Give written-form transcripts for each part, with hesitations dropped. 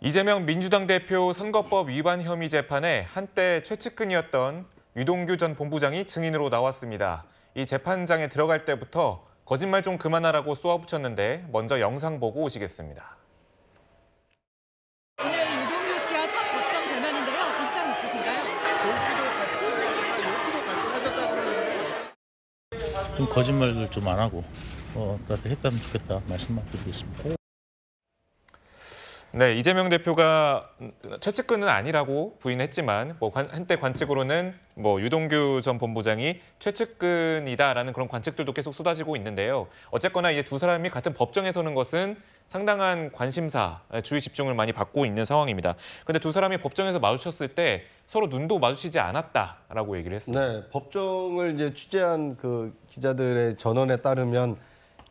이재명 민주당 대표 선거법 위반 혐의 재판에 한때 최측근이었던 유동규 전 본부장이 증인으로 나왔습니다. 이 재판장에 들어갈 때부터 거짓말 좀 그만하라고 쏘아붙였는데 먼저 영상 보고 오시겠습니다. 오늘 유동규 씨와 첫 법정 대면인데요. 입장 있으신가요? 좀 거짓말을 좀 안 하고 나한테 했다면 좋겠다 말씀만 드리겠습니다. 네, 이재명 대표가 최측근은 아니라고 부인했지만 한때 관측으로는 유동규 전 본부장이 최측근이다라는 그런 관측들도 계속 쏟아지고 있는데요. 어쨌거나 이제 두 사람이 같은 법정에 서는 것은 상당한 관심사, 주의 집중을 많이 받고 있는 상황입니다. 그런데 두 사람이 법정에서 마주쳤을 때 서로 눈도 마주치지 않았다라고 얘기를 했습니다. 네, 법정을 이제 취재한 그 기자들의 전언에 따르면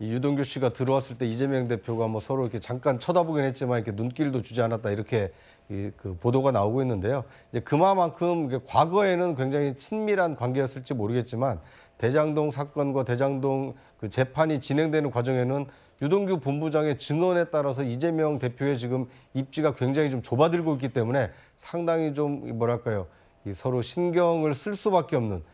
이 유동규 씨가 들어왔을 때 이재명 대표가 서로 이렇게 잠깐 쳐다보긴 했지만 이렇게 눈길도 주지 않았다 이렇게 그 보도가 나오고 있는데요. 이제 그만큼 과거에는 굉장히 친밀한 관계였을지 모르겠지만 대장동 사건과 대장동 그 재판이 진행되는 과정에는 유동규 본부장의 증언에 따라서 이재명 대표의 지금 입지가 굉장히 좀 좁아들고 있기 때문에 상당히 좀 뭐랄까요, 서로 신경을 쓸 수밖에 없는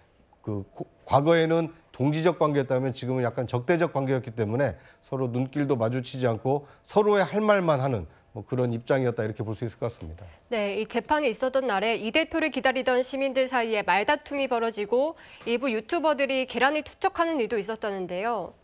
그 과거에는 동지적 관계였다면 지금은 약간 적대적 관계였기 때문에 서로 눈길도 마주치지 않고 서로의 할 말만 하는 그런 입장이었다 이렇게 볼 수 있을 것 같습니다. 네, 이 재판이 있었던 날에 이 대표를 기다리던 시민들 사이에 말다툼이 벌어지고 일부 유튜버들이 계란을 투척하는 일도 있었다는데요.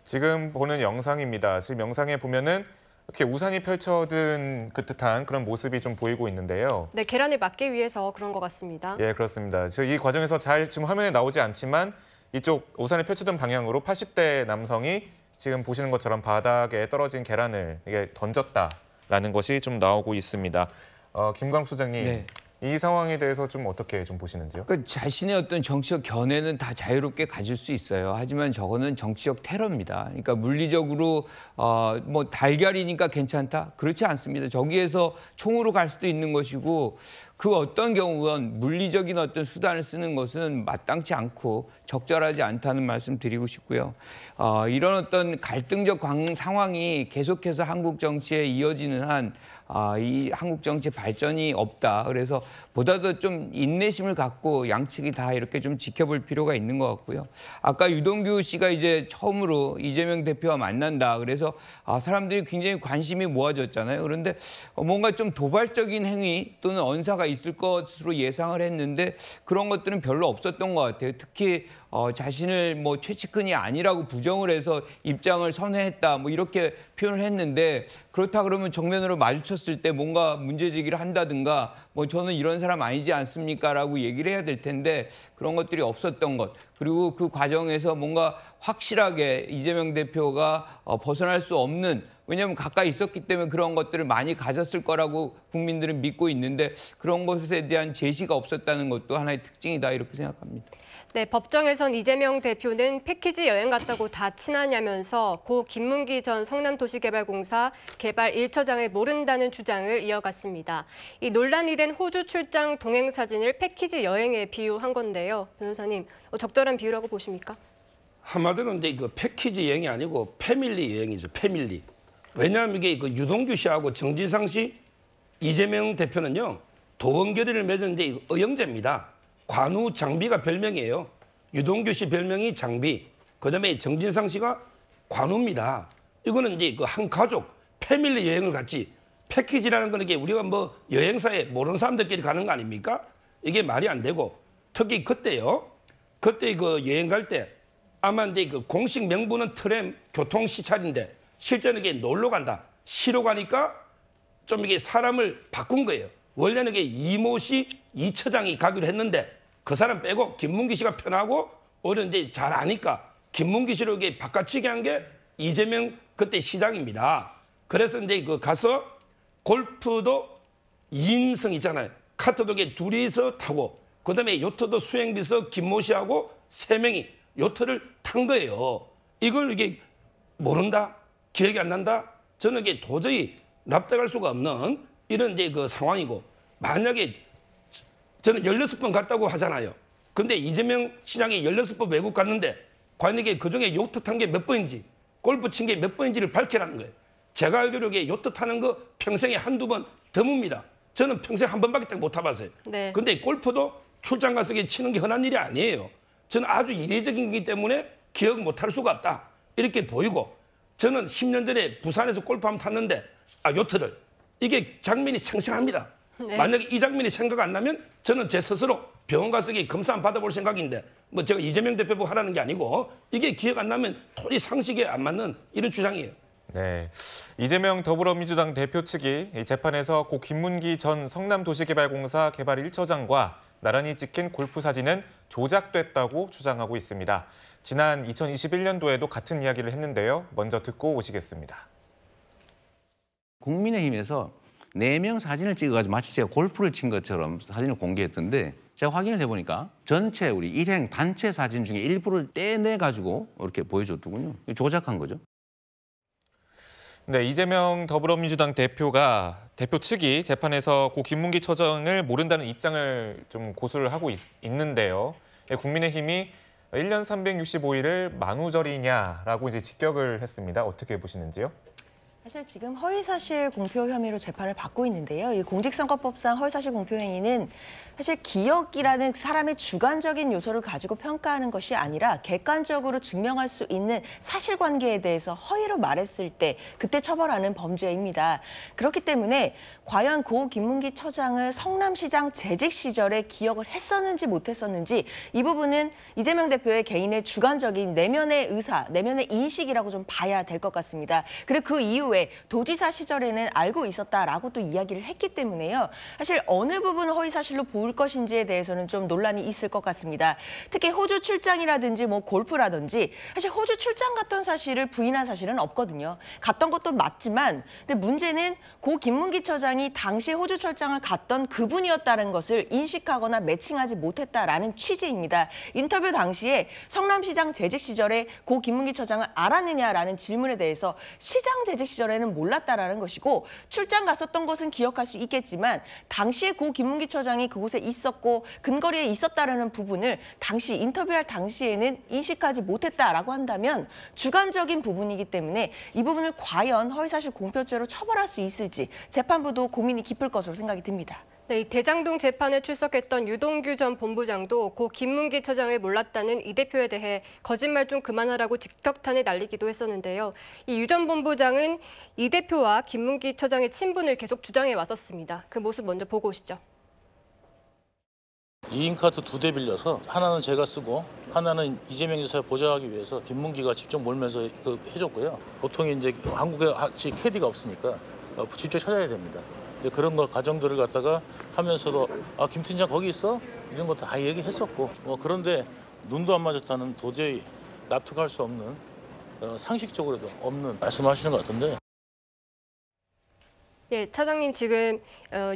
지금 보는 영상입니다. 지금 영상에 보면은 이렇게 우산이 펼쳐든 듯한 그런 모습이 좀 보이고 있는데요. 네, 계란을 막기 위해서 그런 것 같습니다. 예, 그렇습니다. 이 과정에서 잘 지금 화면에 나오지 않지만 이쪽 우산을 펼치던 방향으로 80대 남성이 지금 보시는 것처럼 바닥에 떨어진 계란을 던졌다라는 것이 좀 나오고 있습니다. 김광수 소장님, 네. 이 상황에 대해서 좀 어떻게 좀 보시는지요? 그러니까 자신의 어떤 정치적 견해는 다 자유롭게 가질 수 있어요. 하지만 저거는 정치적 테러입니다. 그러니까 물리적으로 달걀이니까 괜찮다? 그렇지 않습니다. 저기에서 총으로 갈 수도 있는 것이고 그 어떤 경우건 물리적인 어떤 수단을 쓰는 것은 마땅치 않고 적절하지 않다는 말씀 드리고 싶고요. 이런 어떤 갈등적 상황이 계속해서 한국 정치에 이어지는 한 이 한국 정치 발전이 없다. 그래서 보다 더 좀 인내심을 갖고 양측이 다 이렇게 좀 지켜볼 필요가 있는 것 같고요. 아까 유동규 씨가 이제 처음으로 이재명 대표와 만난다. 그래서 사람들이 굉장히 관심이 모아졌잖아요. 그런데 뭔가 좀 도발적인 행위 또는 언사가 있을 것으로 예상을 했는데 그런 것들은 별로 없었던 것 같아요. 특히 자신을 최측근이 아니라고 부정을 해서 입장을 선회했다 이렇게 표현을 했는데 그렇다 그러면 정면으로 마주쳤을 때 뭔가 문제제기를 한다든가 저는 이런 사람 아니지 않습니까라고 얘기를 해야 될 텐데 그런 것들이 없었던 것. 그리고 그 과정에서 뭔가 확실하게 이재명 대표가 벗어날 수 없는, 왜냐하면 가까이 있었기 때문에 그런 것들을 많이 가졌을 거라고 국민들은 믿고 있는데 그런 것에 대한 제시가 없었다는 것도 하나의 특징이다 이렇게 생각합니다. 네, 법정에선 이재명 대표는 패키지 여행 갔다고 다 친하냐면서 고 김문기 전 성남도시개발공사 개발 1처장을 모른다는 주장을 이어갔습니다. 이 논란이 된 호주 출장 동행 사진을 패키지 여행에 비유한 건데요. 변호사님, 적절한 비유라고 보십니까? 한마디로 이제 그 패키지 여행이 아니고 패밀리 여행이죠. 패밀리. 왜냐하면 이게 그 유동규 씨하고 정진상 씨, 이재명 대표는요 도원결의를 맺은 이제 의형제입니다. 관우 장비가 별명이에요. 유동규 씨 별명이 장비. 그다음에 정진상 씨가 관우입니다. 이거는 이제 그 한 가족 패밀리 여행을 같이 패키지라는 건 이게 우리가 여행사에 모르는 사람들끼리 가는 거 아닙니까? 이게 말이 안 되고 특히 그때요. 그때 그 여행 갈 때 아마 이제 그 공식 명분은 트램 교통 시찰인데 실제는 이게 놀러 간다. 쉬러 가니까 좀 이게 사람을 바꾼 거예요. 원래는 이게 이모 씨 2처장이 가기로 했는데 그 사람 빼고 김문기 씨가 편하고 오히려 이제 잘 아니까 김문기 씨로 이게 바꿔치기 한 게 이재명 그때 시장입니다. 그래서 이제 그 가서 골프도 2인승 있잖아요. 카트도 이게 둘이서 타고 그다음에 요트도 수행비서 김모 씨하고 3명이 요트를 탄 거예요. 이걸 이게 모른다? 기억이 안 난다? 저는 이게 도저히 납득할 수가 없는 이런 이제 그 상황이고 만약에 저는 16번 갔다고 하잖아요. 근데 이재명 시장이 16번 외국 갔는데 과연 이게 그중에 요트 탄 게 몇 번인지 골프 친 게 몇 번인지를 밝히라는 거예요. 제가 알기로 이게 요트 타는 거 평생에 한두 번 드뭅니다. 저는 평생 한 번밖에 못 타봤어요. 네. 근데 골프도 출장 가서 치는 게 흔한 일이 아니에요. 저는 아주 이례적인 거기 때문에 기억 못 할 수가 없다. 이렇게 보이고 저는 10년 전에 부산에서 골프 한번 탔는데 요트를 이게 장면이 생생합니다. 네. 만약에 이 장면이 생각 안 나면 저는 제 스스로 병원 가서 검사 한번 받아볼 생각인데 뭐 제가 이재명 대표 보고 하라는 게 아니고 이게 기억 안 나면 도저히 상식에 안 맞는 이런 주장이에요. 네, 이재명 더불어민주당 대표 측이 이 재판에서 고 김문기 전 성남도시개발공사 개발 1처장과 나란히 찍힌 골프 사진은 조작됐다고 주장하고 있습니다. 지난 2021년도에도 같은 이야기를 했는데요. 먼저 듣고 오시겠습니다. 국민의힘에서 4명 사진을 찍어가지고 마치 제가 골프를 친 것처럼 사진을 공개했던데 제가 확인을 해보니까 전체 우리 일행 단체 사진 중에 일부를 떼내가지고 이렇게 보여줬더군요. 조작한 거죠. 네, 이재명 더불어민주당 대표 측이 재판에서 고 김문기 처장을 모른다는 입장을 좀 고수를 하고 있는데요. 국민의힘이 1년 365일을 만우절이냐라고 이제 직격을 했습니다. 어떻게 보시는지요? 사실 지금 허위사실 공표 혐의로 재판을 받고 있는데요. 이 공직선거법상 허위사실 공표 행위는 사실 기억이라는 사람의 주관적인 요소를 가지고 평가하는 것이 아니라 객관적으로 증명할 수 있는 사실관계에 대해서 허위로 말했을 때 그때 처벌하는 범죄입니다. 그렇기 때문에 과연 고 김문기 처장을 성남시장 재직 시절에 기억을 했었는지 못했었는지 이 부분은 이재명 대표의 개인의 주관적인 내면의 의사, 내면의 인식이라고 좀 봐야 될 것 같습니다. 그리고 그 이후에 도지사 시절에는 알고 있었다라고 또 이야기를 했기 때문에요. 사실 어느 부분 허위사실로 볼 것인지에 대해서는 좀 논란이 있을 것 같습니다. 특히 호주 출장이라든지 뭐 골프라든지 사실 호주 출장 갔던 사실을 부인한 사실은 없거든요. 갔던 것도 맞지만 근데 문제는 고 김문기 처장이 당시 호주 출장을 갔던 그분이었다는 것을 인식하거나 매칭하지 못했다라는 취지입니다. 인터뷰 당시에 성남시장 재직 시절에 고 김문기 처장을 알았느냐라는 질문에 대해서 시장 재직 시절에는 몰랐다라는 것이고 출장 갔었던 것은 기억할 수 있겠지만 당시에 고 김문기 처장이 그곳에 있었고 근거리에 있었다라는 부분을 당시 인터뷰할 당시에는 인식하지 못했다라고 한다면 주관적인 부분이기 때문에 이 부분을 과연 허위사실 공표죄로 처벌할 수 있을지 재판부도 고민이 깊을 것으로 생각이 듭니다. 네, 이 대장동 재판에 출석했던 유동규 전 본부장도 고 김문기 처장을 몰랐다는 이 대표에 대해 거짓말 좀 그만하라고 직격탄을 날리기도 했었는데요. 이 유 전 본부장은 이 대표와 김문기 처장의 친분을 계속 주장해 왔었습니다. 그 모습 먼저 보고 오시죠. 2인 카드 2대 빌려서 하나는 제가 쓰고 하나는 이재명 지사를 보좌하기 위해서 김문기가 직접 몰면서 해줬고요. 보통 이제 한국에 같이 캐디가 없으니까 직접 찾아야 됩니다. 그런 거 과정들을 갖다가 하면서도 김 팀장 거기 있어? 이런 거 다 얘기했었고 그런데 눈도 안 맞았다는 도저히 납득할 수 없는 상식적으로도 없는 말씀하시는 것 같은데. 예, 차장님 지금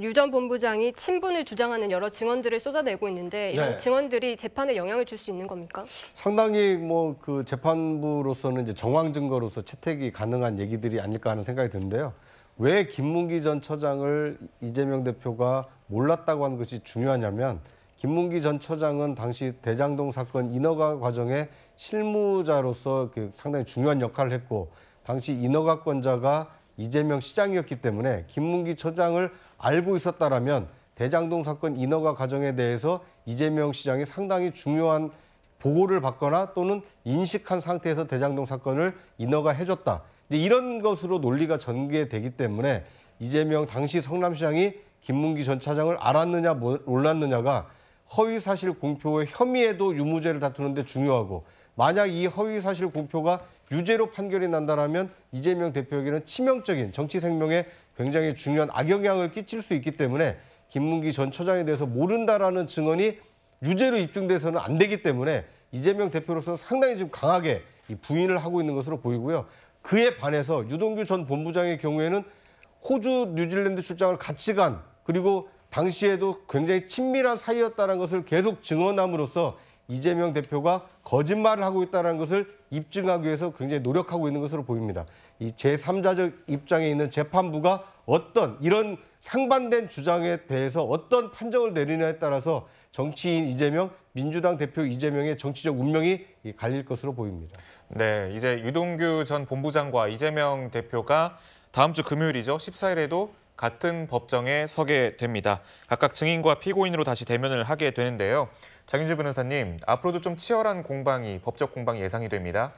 유 전 본부장이 친분을 주장하는 여러 증언들을 쏟아내고 있는데 이런 네. 증언들이 재판에 영향을 줄 수 있는 겁니까? 상당히 그 재판부로서는 이제 정황 증거로서 채택이 가능한 얘기들이 아닐까 하는 생각이 드는데요. 왜 김문기 전 처장을 이재명 대표가 몰랐다고 하는 것이 중요하냐면 김문기 전 처장은 당시 대장동 사건 인허가 과정의 실무자로서 상당히 중요한 역할을 했고 당시 인허가권자가 이재명 시장이었기 때문에 김문기 처장을 알고 있었다라면 대장동 사건 인허가 과정에 대해서 이재명 시장이 상당히 중요한 보고를 받거나 또는 인식한 상태에서 대장동 사건을 인허가해줬다. 이런 것으로 논리가 전개되기 때문에 이재명 당시 성남시장이 김문기 전 차장을 알았느냐 몰랐느냐가 허위사실 공표의 혐의에도 유무죄를 다투는데 중요하고 만약 이 허위사실 공표가 유죄로 판결이 난다면 이재명 대표에게는 치명적인 정치 생명에 굉장히 중요한 악영향을 끼칠 수 있기 때문에 김문기 전 처장에 대해서 모른다라는 증언이 유죄로 입증돼서는 안 되기 때문에 이재명 대표로서 상당히 지금 강하게 부인을 하고 있는 것으로 보이고요. 그에 반해서 유동규 전 본부장의 경우에는 호주, 뉴질랜드 출장을 같이 간 그리고 당시에도 굉장히 친밀한 사이였다는 것을 계속 증언함으로써 이재명 대표가 거짓말을 하고 있다는 것을 입증하기 위해서 굉장히 노력하고 있는 것으로 보입니다. 이 제3자적 입장에 있는 재판부가 어떤 이런 상반된 주장에 대해서 어떤 판정을 내리냐에 따라서 정치인 이재명, 민주당 대표 이재명의 정치적 운명이 갈릴 것으로 보입니다. 네, 이제 유동규 전 본부장과 이재명 대표가 다음 주 금요일이죠. 14일에도 같은 법정에 서게 됩니다. 각각 증인과 피고인으로 다시 대면을 하게 되는데요. 장윤주 변호사님, 앞으로도 좀 치열한 공방이, 법적 공방이 예상이 됩니다.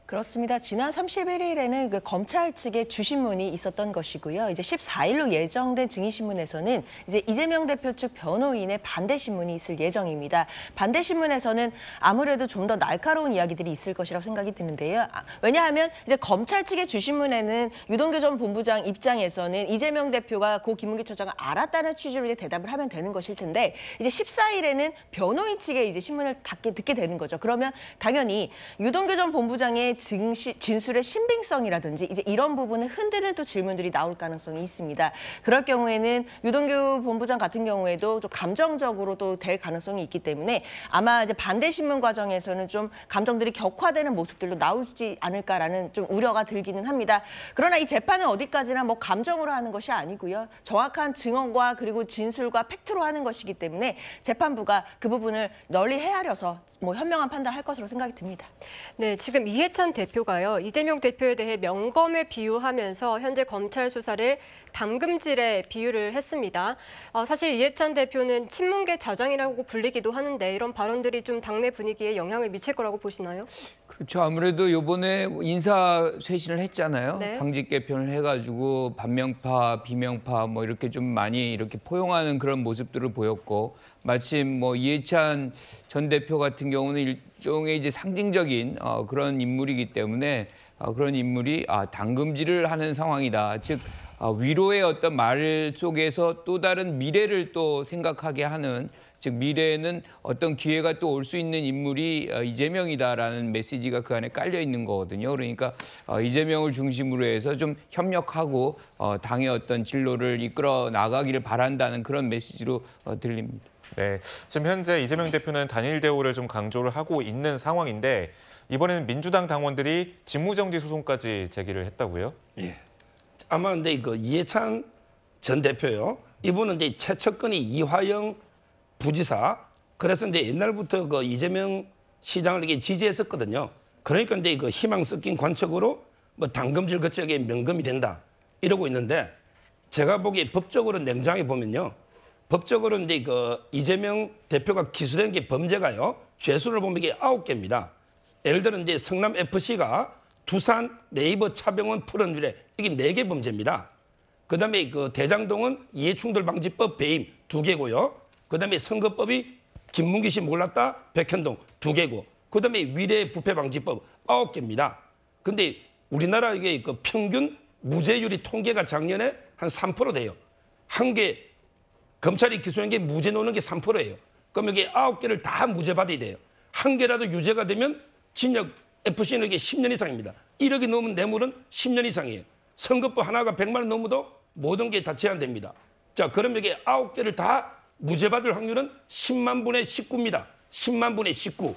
그렇습니다. 지난 31일에는 그 검찰 측의 주신문이 있었던 것이고요. 이제 14일로 예정된 증인신문에서는 이제 이재명 대표 측 변호인의 반대 신문이 있을 예정입니다. 반대 신문에서는 아무래도 좀 더 날카로운 이야기들이 있을 것이라고 생각이 드는데요. 왜냐하면 이제 검찰 측의 주신문에는 유동규 전 본부장 입장에서는 이재명 대표가 고 김문기 처장을 알았다는 취지로 이제 대답을 하면 되는 것일 텐데 이제 14일에는 변호인 측의 이제 신문을 듣게 되는 거죠. 그러면 당연히 유동규 전 본부장의 진술의 신빙성이라든지 이제 이런 부분을 흔드는 또 질문들이 나올 가능성이 있습니다. 그럴 경우에는 유동규 본부장 같은 경우에도 좀 감정적으로 또 될 가능성이 있기 때문에 아마 이제 반대 신문 과정에서는 좀 감정들이 격화되는 모습들도 나오지 않을까라는 좀 우려가 들기는 합니다. 그러나 이 재판은 어디까지나 뭐 감정으로 하는 것이 아니고요. 정확한 증언과 그리고 진술과 팩트로 하는 것이기 때문에 재판부가 그 부분을 널리 헤아려서 뭐 현명한 판단할 것으로 생각이 듭니다. 네, 지금 이해찬 대표가요. 이재명 대표에 대해 명검에 비유하면서 현재 검찰 수사를 담금질에 비유를 했습니다. 사실 이해찬 대표는 친문계 좌장이라고 불리기도 하는데 이런 발언들이 좀 당내 분위기에 영향을 미칠 거라고 보시나요? 그렇죠. 아무래도 이번에 인사 쇄신을 했잖아요. 네. 당직 개편을 해가지고 반명파, 비명파 뭐 이렇게 좀 많이 이렇게 포용하는 그런 모습들을 보였고 마침 뭐 이해찬 전 대표 같은 경우는 일종의 이제 상징적인 그런 인물이기 때문에 그런 인물이 당금질을 하는 상황이다. 즉 위로의 어떤 말 속에서 또 다른 미래를 또 생각하게 하는 즉 미래에는 어떤 기회가 또 올 수 있는 인물이 이재명이다라는 메시지가 그 안에 깔려 있는 거거든요. 그러니까 이재명을 중심으로 해서 좀 협력하고 당의 어떤 진로를 이끌어 나가기를 바란다는 그런 메시지로 들립니다. 네, 지금 현재 이재명 대표는 단일 대우를 좀 강조를 하고 있는 상황인데 이번에는 민주당 당원들이 직무정지 소송까지 제기를 했다고요? 예. 아마 근데 그 이해찬 전 대표요. 이분은 이제 최측근이 이화영 부지사. 그래서 이제 옛날부터 그 이재명 시장을 이렇게 지지했었거든요. 그러니까 이제 그 희망 섞인 관측으로 뭐 당금질 거치하게 명금이 된다 이러고 있는데 제가 보기에 법적으로 냉정하게 보면요. 법적으로 이제 그 이재명 대표가 기소된 게 범죄가요. 죄수를 보면 이게 9개입니다. 예를 들어 이제 성남 FC가 두산 네이버 차병원 풀원유래 이게 4개 범죄입니다. 그다음에 그 대장동은 이해충돌방지법 배임 2개고요. 그다음에 선거법이 김문기 씨 몰랐다 백현동 2개고. 그다음에 위례부패방지법 9개입니다. 근데 우리나라 이게 그 평균 무죄율이 통계가 작년에 한 3% 돼요. 한 개 검찰이 기소한 게 무죄 나오는 게 3%예요. 그럼 이게 9개를 다 무죄 받아야 돼요. 한 개라도 유죄가 되면 징역 FC는 이게 10년 이상입니다. 1억이 넘은 뇌물은 10년 이상이에요. 선거법 하나가 100만 원 넘어도 모든 게 다 제한됩니다. 자, 그럼 이게 9개를 다 무죄 받을 확률은 10만 분의 19입니다. 10만 분의 19.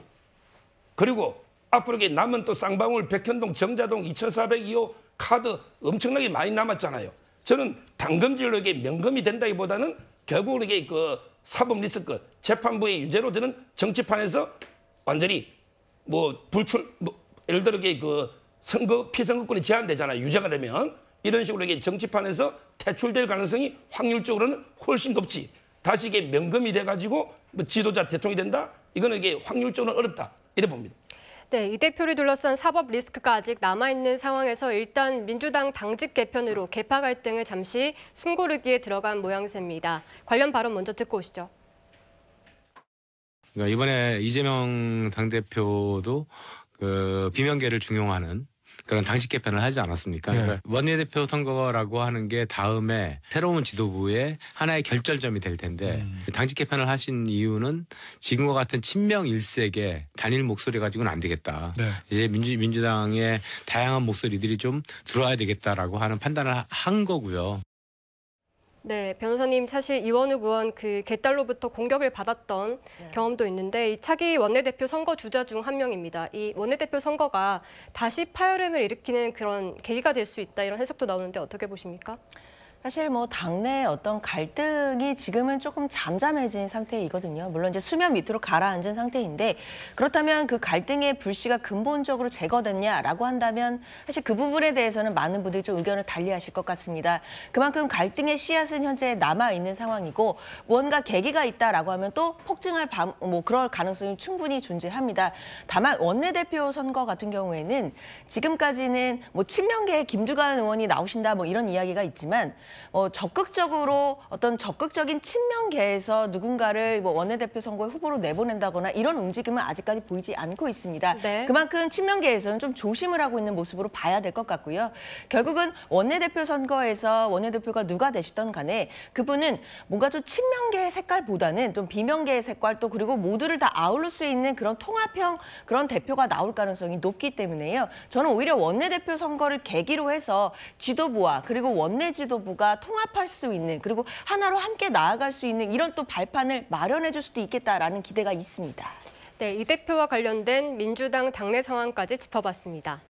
그리고 앞으로 이게 남은 또 쌍방울, 백현동, 정자동, 2402호 카드 엄청나게 많이 남았잖아요. 저는 당금질로 이게 명금이 된다기보다는 결국은 이게 그 사법 리스크, 재판부의 유죄로 저는 정치판에서 완전히 예를 들어 이게 그 선거 피선거권이 제한되잖아요. 유죄가 되면 이런 식으로 이게 정치판에서 퇴출될 가능성이 확률적으로는 훨씬 높지. 다시 이게 명금이 돼가지고 뭐 지도자 대통령이 된다? 이거는 이게 확률적으로는 어렵다. 이래 봅니다. 네, 이 대표를 둘러싼 사법 리스크가 아직 남아있는 상황에서 일단 민주당 당직 개편으로 계파 갈등을 잠시 숨고르기에 들어간 모양새입니다. 관련 발언 먼저 듣고 오시죠. 그러니까 이번에 이재명 당대표도 그 비명계를 중용하는 그런 당직 개편을 하지 않았습니까? 네. 그러니까 원내대표 선거라고 하는 게 다음에 새로운 지도부의 하나의 결절점이 될 텐데 당직 개편을 하신 이유는 지금과 같은 친명 일색의 단일 목소리 가지고는 안 되겠다. 네. 이제 민주당의 다양한 목소리들이 좀 들어와야 되겠다라고 하는 판단을 한 거고요. 네, 변호사님 사실 이원욱 의원 그 개딸로부터 공격을 받았던 경험도 있는데 이 차기 원내대표 선거 주자 중 한 명입니다. 이 원내대표 선거가 다시 파열음을 일으키는 그런 계기가 될 수 있다 이런 해석도 나오는데 어떻게 보십니까? 사실 뭐 당내 어떤 갈등이 지금은 조금 잠잠해진 상태이거든요. 물론 이제 수면 밑으로 가라앉은 상태인데 그렇다면 그 갈등의 불씨가 근본적으로 제거됐냐라고 한다면 사실 그 부분에 대해서는 많은 분들이 좀 의견을 달리하실 것 같습니다. 그만큼 갈등의 씨앗은 현재 남아 있는 상황이고 뭔가 계기가 있다라고 하면 또 폭증할 그럴 가능성이 충분히 존재합니다. 다만 원내대표 선거 같은 경우에는 지금까지는 뭐 친명계의 김두관 의원이 나오신다 뭐 이런 이야기가 있지만 적극적으로 어떤 적극적인 친명계에서 누군가를 뭐 원내대표 선거에 후보로 내보낸다거나 이런 움직임은 아직까지 보이지 않고 있습니다. 네. 그만큼 친명계에서는 좀 조심을 하고 있는 모습으로 봐야 될 것 같고요. 결국은 원내대표 선거에서 원내대표가 누가 되시던 간에 그분은 뭔가 좀 친명계의 색깔보다는 좀 비명계의 색깔 또 그리고 모두를 다 아우를 수 있는 그런 통합형 그런 대표가 나올 가능성이 높기 때문에요. 저는 오히려 원내대표 선거를 계기로 해서 지도부와 그리고 원내 지도부가 통합할 수 있는 그리고 하나로 함께 나아갈 수 있는 이런 또 발판을 마련해 줄 수도 있겠다라는 기대가 있습니다. 네, 이 대표와 관련된 민주당 당내 상황까지 짚어봤습니다.